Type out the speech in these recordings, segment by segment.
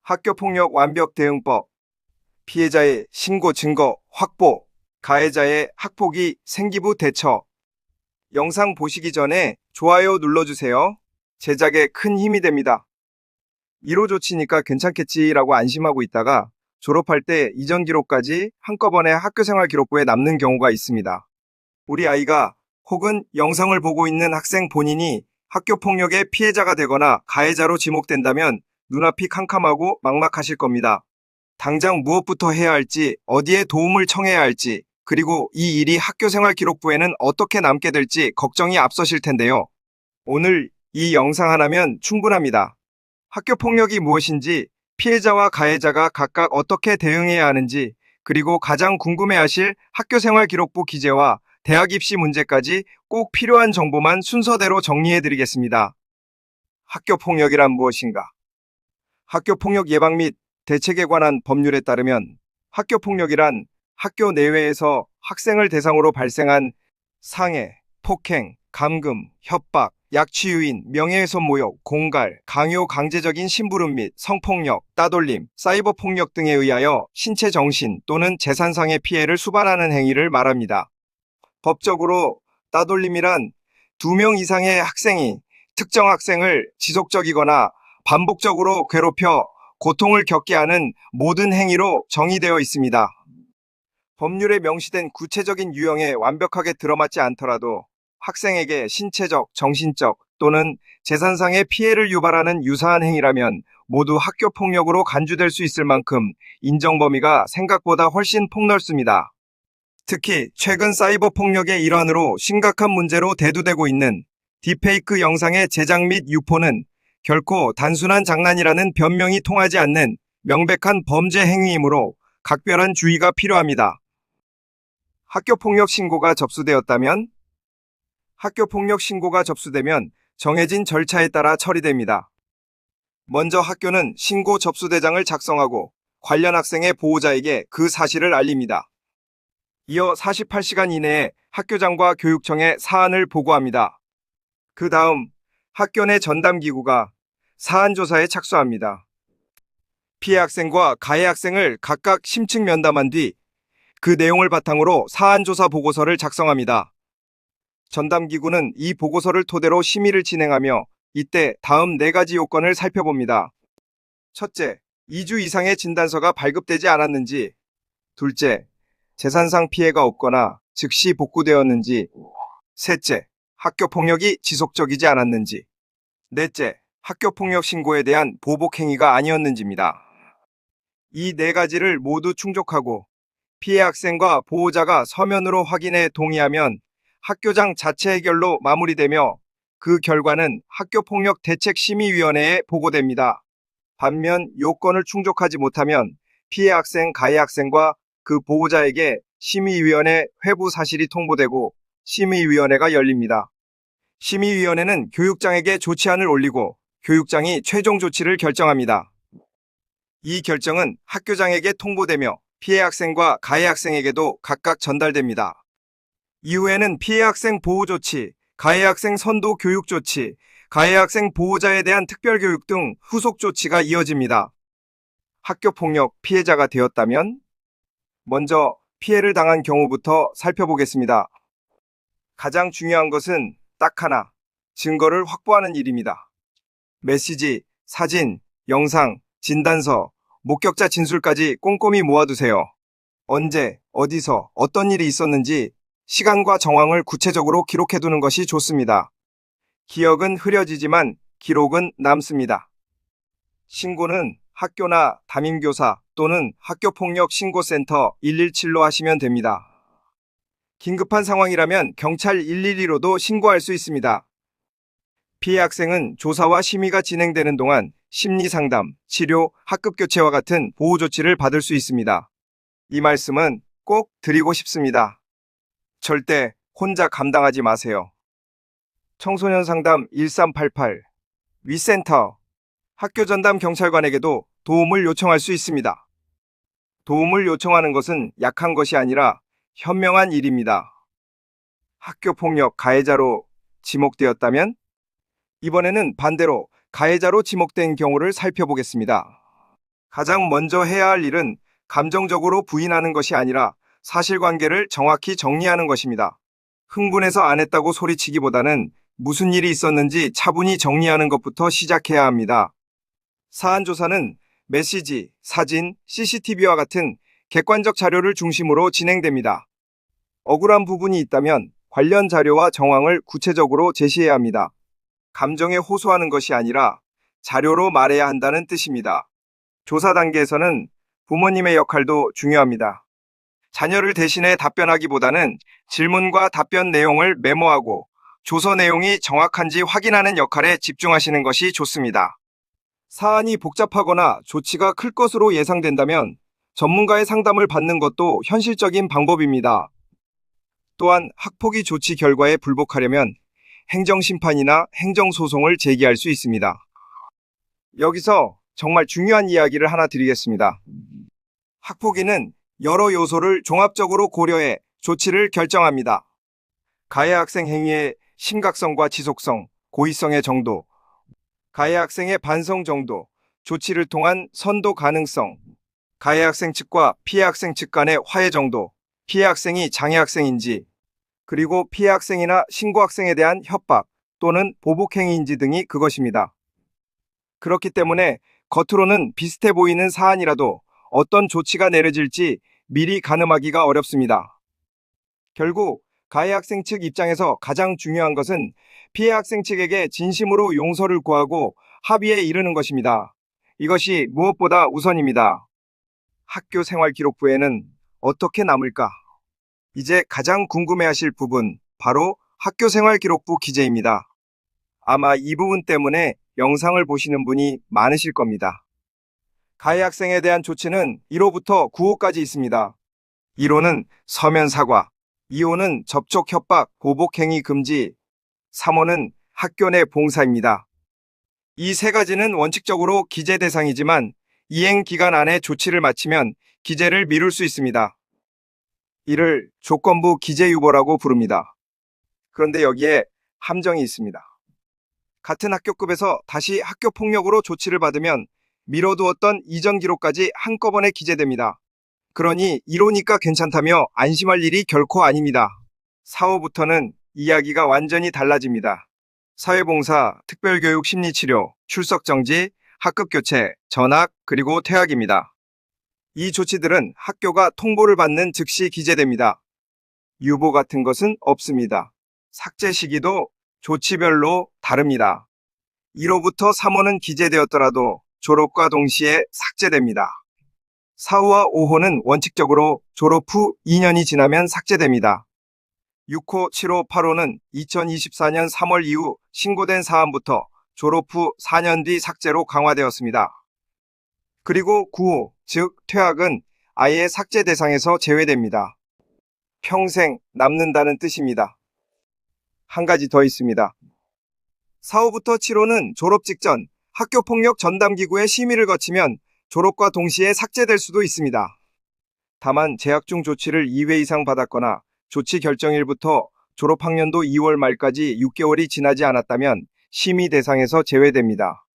학교폭력 완벽 대응법, 피해자의 신고 증거 확보, 가해자의 학폭위 생기부 대처. 영상 보시기 전에 좋아요 눌러주세요. 제작에 큰 힘이 됩니다. 1호 조치니까 괜찮겠지라고 안심하고 있다가 졸업할 때 이전 기록까지 한꺼번에 학교생활 기록부에 남는 경우가 있습니다. 우리 아이가 혹은 영상을 보고 있는 학생 본인이 학교폭력의 피해자가 되거나 가해자로 지목된다면 눈앞이 캄캄하고 막막하실 겁니다. 당장 무엇부터 해야 할지, 어디에 도움을 청해야 할지, 그리고 이 일이 학교생활 기록부에는 어떻게 남게 될지 걱정이 앞서실 텐데요. 오늘 이 영상 하나면 충분합니다. 학교폭력이 무엇인지, 피해자와 가해자가 각각 어떻게 대응해야 하는지, 그리고 가장 궁금해하실 학교생활 기록부 기재와 대학 입시 문제까지 꼭 필요한 정보만 순서대로 정리해드리겠습니다. 학교폭력이란 무엇인가? 학교폭력 예방 및 대책에 관한 법률에 따르면 학교폭력이란 학교 내외에서 학생을 대상으로 발생한 상해, 폭행, 감금, 협박, 약취유인, 명예훼손 모욕, 공갈, 강요 강제적인 심부름 및 성폭력, 따돌림, 사이버 폭력 등에 의하여 신체 정신 또는 재산상의 피해를 수반하는 행위를 말합니다. 법적으로 따돌림이란 2명 이상의 학생이 특정 학생을 지속적이거나 반복적으로 괴롭혀 고통을 겪게 하는 모든 행위로 정의되어 있습니다. 법률에 명시된 구체적인 유형에 완벽하게 들어맞지 않더라도 학생에게 신체적, 정신적 또는 재산상의 피해를 유발하는 유사한 행위라면 모두 학교폭력으로 간주될 수 있을 만큼 인정 범위가 생각보다 훨씬 폭넓습니다. 특히 최근 사이버 폭력의 일환으로 심각한 문제로 대두되고 있는 딥페이크 영상의 제작 및 유포는 결코 단순한 장난이라는 변명이 통하지 않는 명백한 범죄 행위이므로 각별한 주의가 필요합니다. 학교폭력 신고가 접수되었다면? 학교폭력 신고가 접수되면 정해진 절차에 따라 처리됩니다. 먼저 학교는 신고 접수대장을 작성하고 관련 학생의 보호자에게 그 사실을 알립니다. 이어 48시간 이내에 학교장과 교육청에 사안을 보고합니다. 그 다음 학교 내 전담기구가 사안 조사에 착수합니다. 피해 학생과 가해 학생을 각각 심층 면담한 뒤 그 내용을 바탕으로 사안 조사 보고서를 작성합니다. 전담기구는 이 보고서를 토대로 심의를 진행하며 이때 다음 4가지 요건을 살펴봅니다. 첫째, 2주 이상의 진단서가 발급되지 않았는지. 둘째, 재산상 피해가 없거나 즉시 복구되었는지. 셋째, 학교폭력이 지속적이지 않았는지. 넷째, 학교폭력 신고에 대한 보복 행위가 아니었는지입니다. 이 4가지를 모두 충족하고 피해 학생과 보호자가 서면으로 확인해 동의하면 학교장 자체 해결로 마무리되며 그 결과는 학교폭력 대책심의위원회에 보고됩니다. 반면 요건을 충족하지 못하면 피해 학생, 가해 학생과 그 보호자에게 심의위원회 회부 사실이 통보되고 심의위원회가 열립니다. 심의위원회는 교육장에게 조치안을 올리고 교육장이 최종 조치를 결정합니다. 이 결정은 학교장에게 통보되며 피해 학생과 가해 학생에게도 각각 전달됩니다. 이후에는 피해 학생 보호 조치, 가해 학생 선도 교육 조치, 가해 학생 보호자에 대한 특별 교육 등 후속 조치가 이어집니다. 학교폭력 피해자가 되었다면? 먼저 피해를 당한 경우부터 살펴보겠습니다. 가장 중요한 것은 딱 하나, 증거를 확보하는 일입니다. 메시지, 사진, 영상, 진단서, 목격자 진술까지 꼼꼼히 모아두세요. 언제, 어디서, 어떤 일이 있었는지 시간과 정황을 구체적으로 기록해두는 것이 좋습니다. 기억은 흐려지지만 기록은 남습니다. 신고는 학교나 담임교사 또는 학교폭력 신고센터 117로 하시면 됩니다. 긴급한 상황이라면 경찰 112로도 신고할 수 있습니다. 피해 학생은 조사와 심의가 진행되는 동안 심리상담, 치료, 학급교체와 같은 보호 조치를 받을 수 있습니다. 이 말씀은 꼭 드리고 싶습니다. 절대 혼자 감당하지 마세요. 청소년 상담 1388, 위센터, 학교 전담 경찰관에게도 도움을 요청할 수 있습니다. 도움을 요청하는 것은 약한 것이 아니라 현명한 일입니다. 학교폭력 가해자로 지목되었다면? 이번에는 반대로 가해자로 지목된 경우를 살펴보겠습니다. 가장 먼저 해야 할 일은 감정적으로 부인하는 것이 아니라 사실관계를 정확히 정리하는 것입니다. 흥분해서 안 했다고 소리치기보다는 무슨 일이 있었는지 차분히 정리하는 것부터 시작해야 합니다. 사안 조사는 메시지, 사진, CCTV와 같은 객관적 자료를 중심으로 진행됩니다. 억울한 부분이 있다면 관련 자료와 정황을 구체적으로 제시해야 합니다. 감정에 호소하는 것이 아니라 자료로 말해야 한다는 뜻입니다. 조사 단계에서는 부모님의 역할도 중요합니다. 자녀를 대신해 답변하기보다는 질문과 답변 내용을 메모하고 조서 내용이 정확한지 확인하는 역할에 집중하시는 것이 좋습니다. 사안이 복잡하거나 조치가 클 것으로 예상된다면 전문가의 상담을 받는 것도 현실적인 방법입니다. 또한 학폭위 조치 결과에 불복하려면 행정심판이나 행정소송을 제기할 수 있습니다. 여기서 정말 중요한 이야기를 하나 드리겠습니다. 학폭위는 여러 요소를 종합적으로 고려해 조치를 결정합니다. 가해 학생 행위의 심각성과 지속성, 고의성의 정도, 가해 학생의 반성 정도, 조치를 통한 선도 가능성, 가해 학생 측과 피해 학생 측 간의 화해 정도, 피해 학생이 장애 학생인지, 그리고 피해 학생이나 신고 학생에 대한 협박 또는 보복 행위인지 등이 그것입니다. 그렇기 때문에 겉으로는 비슷해 보이는 사안이라도 어떤 조치가 내려질지 미리 가늠하기가 어렵습니다. 결국 가해 학생 측 입장에서 가장 중요한 것은 피해 학생 측에게 진심으로 용서를 구하고 합의에 이르는 것입니다. 이것이 무엇보다 우선입니다. 학교 생활기록부에는 어떻게 남을까? 이제 가장 궁금해하실 부분, 바로 학교 생활기록부 기재입니다. 아마 이 부분 때문에 영상을 보시는 분이 많으실 겁니다. 가해 학생에 대한 조치는 1호부터 9호까지 있습니다. 1호는 서면 사과, 2호는 접촉 협박, 보복 행위 금지, 3호는 학교 내 봉사입니다. 이 세 가지는 원칙적으로 기재 대상이지만 이행 기간 안에 조치를 마치면 기재를 미룰 수 있습니다. 이를 조건부 기재 유보라고 부릅니다. 그런데 여기에 함정이 있습니다. 같은 학교급에서 다시 학교 폭력으로 조치를 받으면 미뤄두었던 이전 기록까지 한꺼번에 기재됩니다. 그러니 1호니까 괜찮다며 안심할 일이 결코 아닙니다. 4호부터는 이야기가 완전히 달라집니다. 사회봉사, 특별교육 심리치료, 출석 정지, 학급 교체, 전학, 그리고 퇴학입니다. 이 조치들은 학교가 통보를 받는 즉시 기재됩니다. 유보 같은 것은 없습니다. 삭제 시기도 조치별로 다릅니다. 1호부터 3호는 기재되었더라도 졸업과 동시에 삭제됩니다. 4호와 5호는 원칙적으로 졸업 후 2년이 지나면 삭제됩니다. 6호, 7호, 8호는 2024년 3월 이후 신고된 사안부터 졸업 후 4년 뒤 삭제로 강화되었습니다. 그리고 9호, 즉 퇴학은 아예 삭제 대상에서 제외됩니다. 평생 남는다는 뜻입니다. 한 가지 더 있습니다. 4호부터 7호는 졸업 직전 학교폭력 전담기구의 심의를 거치면 졸업과 동시에 삭제될 수도 있습니다. 다만 재학 중 조치를 2회 이상 받았거나 조치 결정일부터 졸업학년도 2월 말까지 6개월이 지나지 않았다면 심의 대상에서 제외됩니다.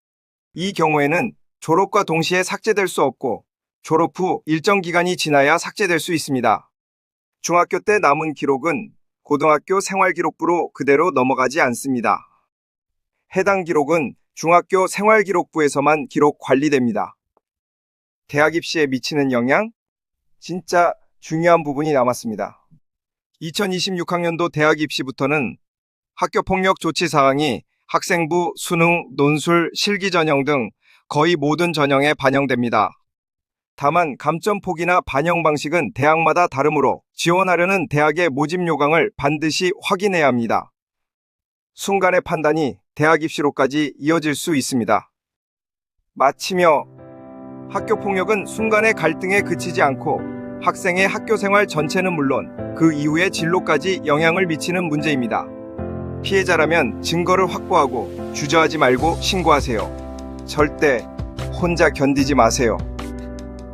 이 경우에는 졸업과 동시에 삭제될 수 없고 졸업 후 일정 기간이 지나야 삭제될 수 있습니다. 중학교 때 남은 기록은 고등학교 생활기록부로 그대로 넘어가지 않습니다. 해당 기록은 중학교 생활기록부에서만 기록 관리됩니다. 대학 입시에 미치는 영향? 진짜 중요한 부분이 남았습니다. 2026학년도 대학 입시부터는 학교폭력 조치 사항이 학생부, 수능, 논술, 실기 전형 등 거의 모든 전형에 반영됩니다. 다만 감점 폭이나 반영 방식은 대학마다 다르므로 지원하려는 대학의 모집 요강을 반드시 확인해야 합니다. 순간의 판단이 대학 입시로까지 이어질 수 있습니다. 마치며 학교폭력은 순간의 갈등에 그치지 않고 학생의 학교생활 전체는 물론 그 이후의 진로까지 영향을 미치는 문제입니다. 피해자라면 증거를 확보하고 주저하지 말고 신고하세요. 절대 혼자 견디지 마세요.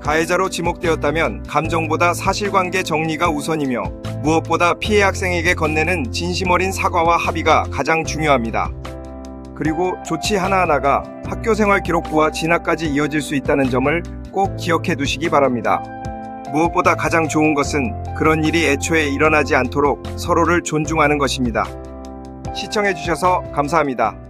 가해자로 지목되었다면 감정보다 사실관계 정리가 우선이며 무엇보다 피해 학생에게 건네는 진심 어린 사과와 합의가 가장 중요합니다. 그리고 조치 하나하나가 학교생활 기록부와 진학까지 이어질 수 있다는 점을 꼭 기억해 두시기 바랍니다. 무엇보다 가장 좋은 것은 그런 일이 애초에 일어나지 않도록 서로를 존중하는 것입니다. 시청해 주셔서 감사합니다.